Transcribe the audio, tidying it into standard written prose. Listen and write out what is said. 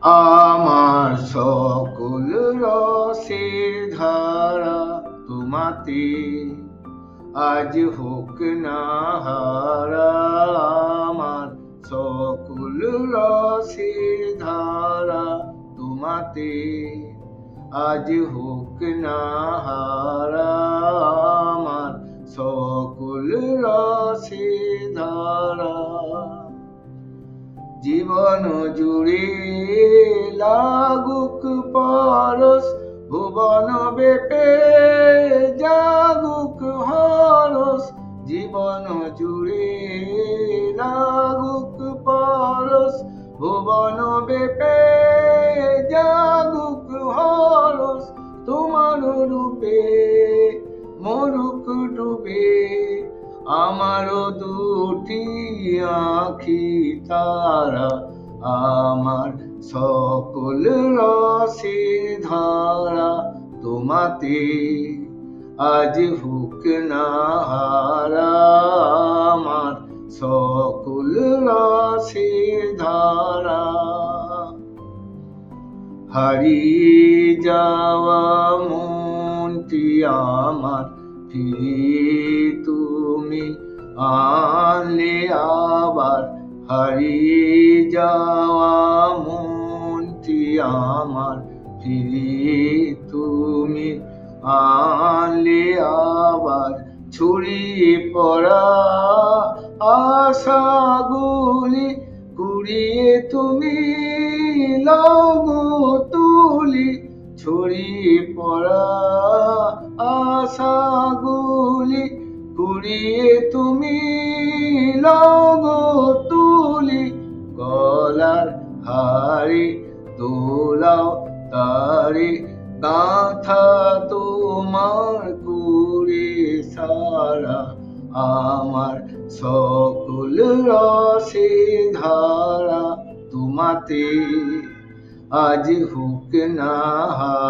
আমার সকল রসের ধারা তোমাতে আজ হোক না হারা। আমার সকল রসের ধারা তোমাতে আজ হোক না হারা। আমার সকল রসের ধারা জীবন জুড়ে লাগুক পরশ, ভুবন বেপে জাগুক হরস। জীবন জুড়ে লাগুক পরশ, ভুবন বেপে জাগুক হরস। তোমার রূপে মরুক ডুবে আমার দুটি আঁখি তারা। আমার সকল রসের ধারা তোমাতে আজ হোক না হারা। আমার সকল রসের ধারা হারিয়ে যাওয়া মনটি আমার ফিরিয়ে তুমি আনলে আবার। হারিয়ে যাওয়া মনটি আমার ফিরিয়ে তুমি আনলে আবার। ছড়িয়ে পড়া আশাগুলি কুড়িয়ে তুমি লাও গো তুলি। ছড়িয়ে পড়া আশাগুলি কুড়িয়ে তুমি লাও গো তুলি। গলার হারে দোলাও তারে গাঁথা তোমার করে সারা। আমার সকল রসের ধারা তোমাতে আজ হোক না হারা।